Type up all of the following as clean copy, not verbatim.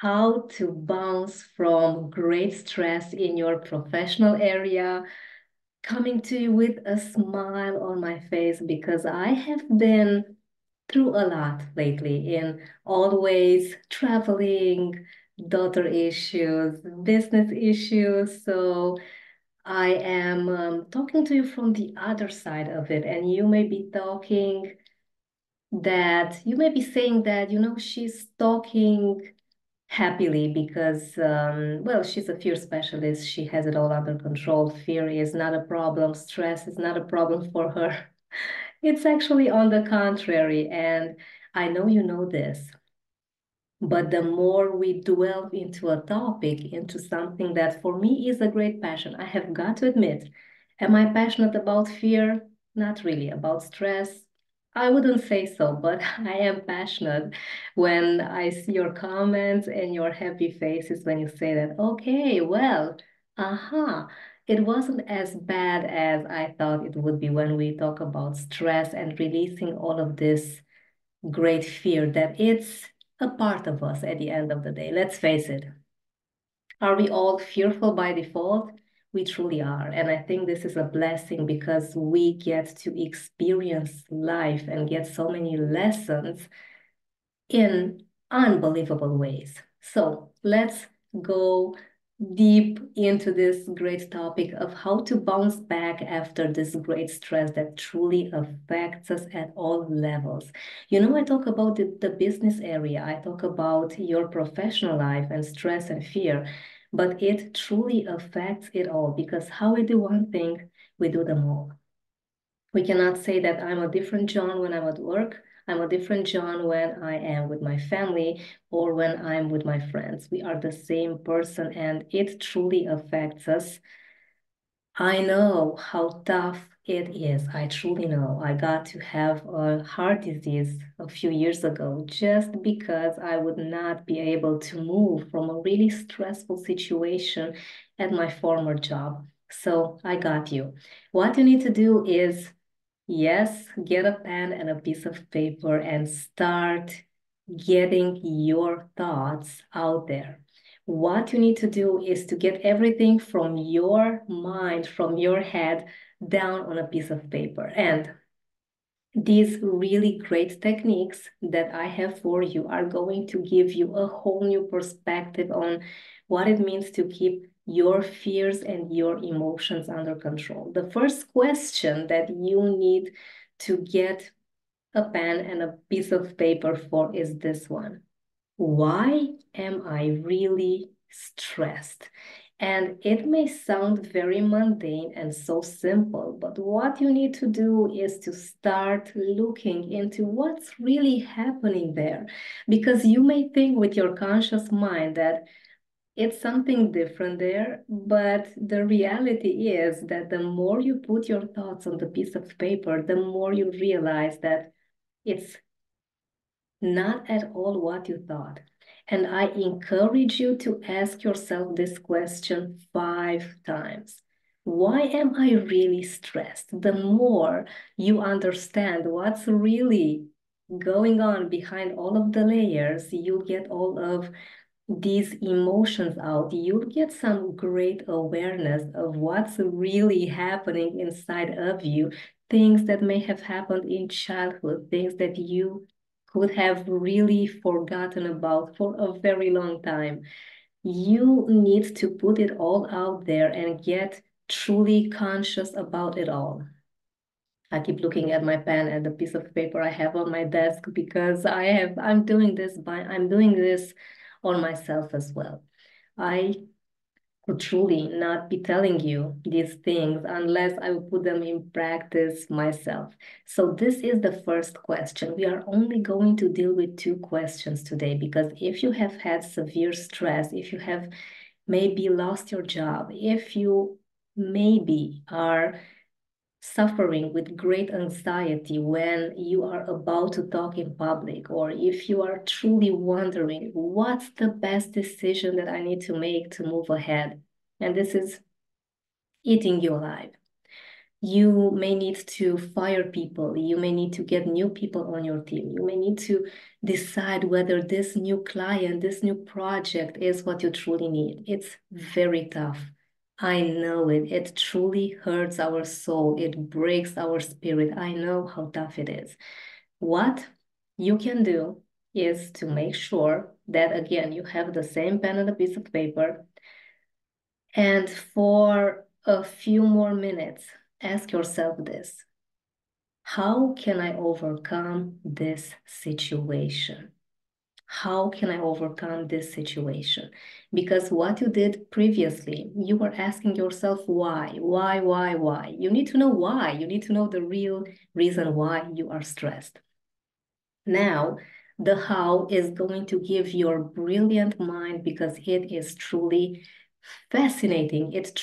how to bounce from great stress in your professional area, coming to you with a smile on my face because I have been through a lot lately in all ways, traveling, daughter issues, business issues. So I am talking to you from the other side of it, and you may be talking that you may be saying that, she's talking happily because, well, she's a fear specialist. She has it all under control. Fear is not a problem. Stress is not a problem for her. It's actually on the contrary. And I know you know this, but the more we delve into a topic, into something that for me is a great passion, I have got to admit, am I passionate about fear? Not really. About stress? I wouldn't say so, but I am passionate when I see your comments and your happy faces when you say that, okay, well, it wasn't as bad as I thought it would be when we talk about stress and releasing all of this great fear that it's a part of us at the end of the day. Let's face it. Are we all fearful by default? We truly are. And I think this is a blessing because we get to experience life and get so many lessons in unbelievable ways. So let's go deep into this great topic of how to bounce back after this great stress that truly affects us at all levels. I talk about the business area, I talk about your professional life and stress and fear, but it truly affects it all because how we do one thing, we do them all. We cannot say that I'm a different John when I'm at work. I'm a different John when I am with my family or when I'm with my friends. We are the same person and it truly affects us. I know how tough it is. I truly know. I got to have a heart disease a few years ago just because I would not be able to move from a really stressful situation at my former job. So I got you. What you need to do is yes, get a pen and a piece of paper and start getting your thoughts out there. What you need to do is to get everything from your mind, from your head, down on a piece of paper. And these really great techniques that I have for you are going to give you a whole new perspective on what it means to keep your fears and your emotions under control. The first question that you need to get a pen and a piece of paper for is this one. Why am I really stressed? And it may sound very mundane and so simple, but what you need to do is to start looking into what's really happening there. Because you may think with your conscious mind that it's something different there, but the reality is that the more you put your thoughts on the piece of paper, the more you realize that it's not at all what you thought. And I encourage you to ask yourself this question 5 times. Why am I really stressed? The more you understand what's really going on behind all of the layers, you get all of these emotions out, you'll get some great awareness of what's really happening inside of you, things that may have happened in childhood, things that you could have really forgotten about for a very long time. You need to put it all out there and get truly conscious about it all. I keep looking at my pen and the piece of paper I have on my desk because I'm doing this on myself as well. I could truly not be telling you these things unless I would put them in practice myself. So this is the first question. We are only going to deal with 2 questions today because if you have had severe stress, if you have maybe lost your job, if you maybe are suffering with great anxiety when you are about to talk in public, or if you are truly wondering what's the best decision that I need to make to move ahead, and this is eating you alive. You may need to fire people. You may need to get new people on your team. You may need to decide whether this new client, this new project is what you truly need. It's very tough. I know it. It truly hurts our soul. It breaks our spirit. I know how tough it is. What you can do is to make sure that, again, you have the same pen and a piece of paper. And for a few more minutes, ask yourself this: how can I overcome this situation? How can I overcome this situation? Because what you did previously, you were asking yourself why, why? You need to know why. You need to know the real reason why you are stressed. Now, the how is going to give your brilliant mind, because it is truly fascinating. It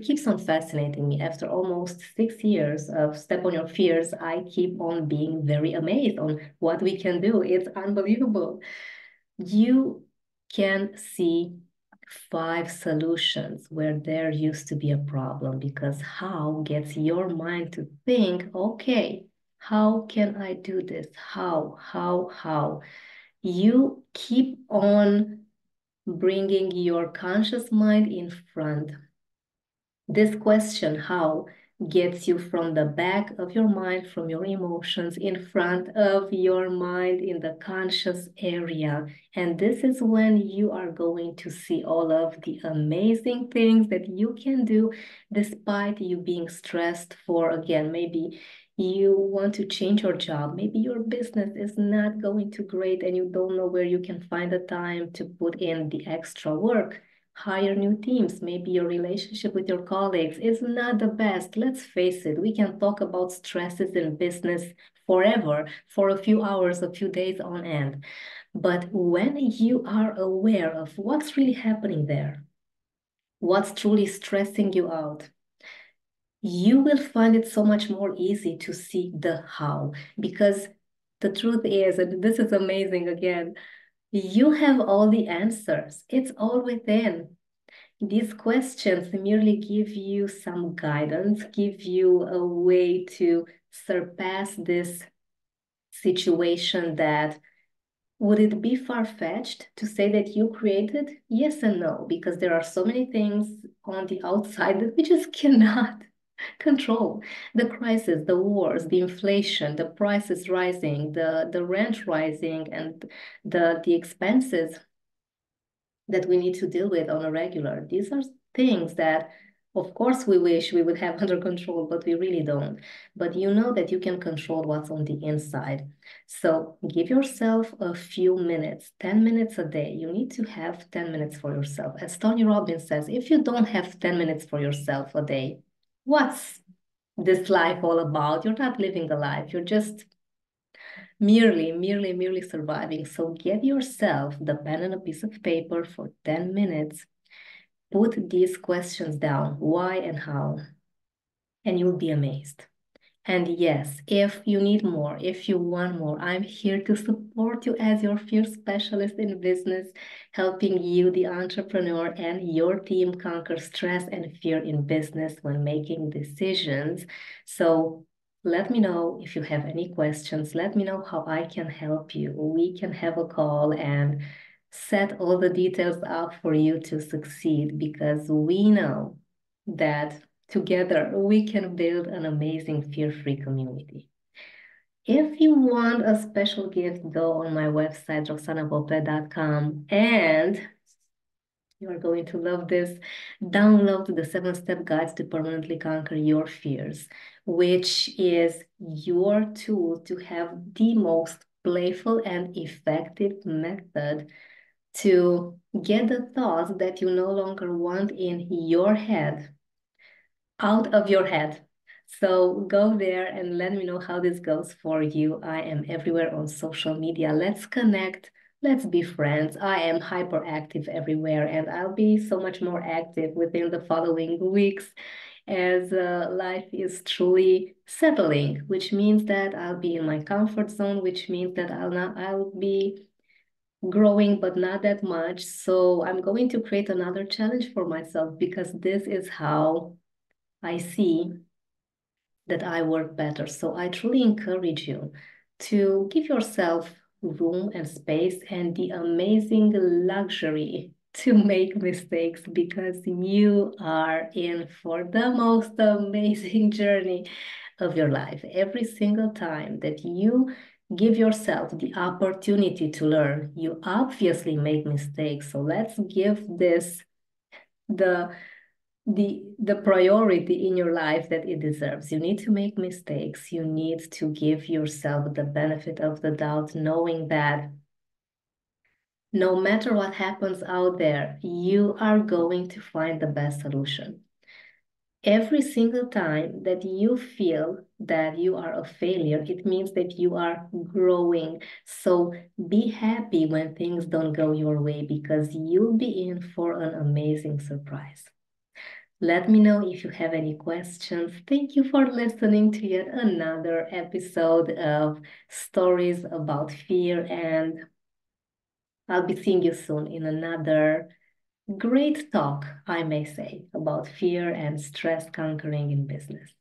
keeps on fascinating me. After almost 6 years of Step on Your Fears, I keep on being very amazed on what we can do. It's unbelievable. You can see 5 solutions where there used to be a problem, because how gets your mind to think, okay, how can I do this? How? You keep on bringing your conscious mind in front. This question, how, gets you from the back of your mind, from your emotions, in front of your mind in the conscious area. And this is when you are going to see all of the amazing things that you can do despite you being stressed for, again, maybe you want to change your job. Maybe your business is not going too great and you don't know where you can find the time to put in the extra work. Hire new teams. Maybe your relationship with your colleagues is not the best. Let's face it, we can talk about stresses in business forever, for a few hours, a few days on end. But when you are aware of what's really happening there, what's truly stressing you out, you will find it so much more easy to see the how. Because the truth is, and this is amazing again, you have all the answers. It's all within. These questions merely give you some guidance, give you a way to surpass this situation. That would it be far-fetched to say that you created? Yes and no, because there are so many things on the outside that we just cannot control. The crisis, the wars, the inflation, the prices rising, the rent rising, and the expenses that we need to deal with on a regular. These are things that, of course, we wish we would have under control, but we really don't. But you know that you can control what's on the inside. So give yourself a few minutes, 10 minutes a day. You need to have 10 minutes for yourself. As Tony Robbins says, if you don't have 10 minutes for yourself a day, what's this life all about? You're not living a life. You're just merely surviving. So get yourself the pen and a piece of paper for 10 minutes. Put these questions down, why and how, and you'll be amazed. And yes, if you need more, if you want more, I'm here to support you as your fear specialist in business, helping you, the entrepreneur, and your team conquer stress and fear in business when making decisions. So let me know if you have any questions. Let me know how I can help you. We can have a call and set all the details up for you to succeed, because we know that together we can build an amazing fear-free community. If you want a special gift, go on my website, roxanapope.com, and you are going to love this. Download the 7-step guides to permanently conquer your fears, which is your tool to have the most playful and effective method to get the thoughts that you no longer want in your head out of your head. So go there and let me know how this goes for you. I am everywhere on social media. Let's connect. Let's be friends. I am hyperactive everywhere, and I'll be so much more active within the following weeks as life is truly settling, which means that I'll be in my comfort zone, which means that I'll be growing, but not that much. So I'm going to create another challenge for myself, because this is how I see that I work better. So I truly encourage you to give yourself room and space and the amazing luxury to make mistakes because you are in for the most amazing journey of your life. Every single time that you give yourself the opportunity to learn, you obviously make mistakes. So let's give this the the priority in your life that it deserves. You need to make mistakes. You need to give yourself the benefit of the doubt, knowing that no matter what happens out there, you are going to find the best solution. Every single time that you feel that you are a failure, it means that you are growing. So be happy when things don't go your way because you'll be in for an amazing surprise. Let me know if you have any questions. Thank you for listening to yet another episode of Stories About Fear, and I'll be seeing you soon in another great talk, I may say, about fear and stress conquering in business.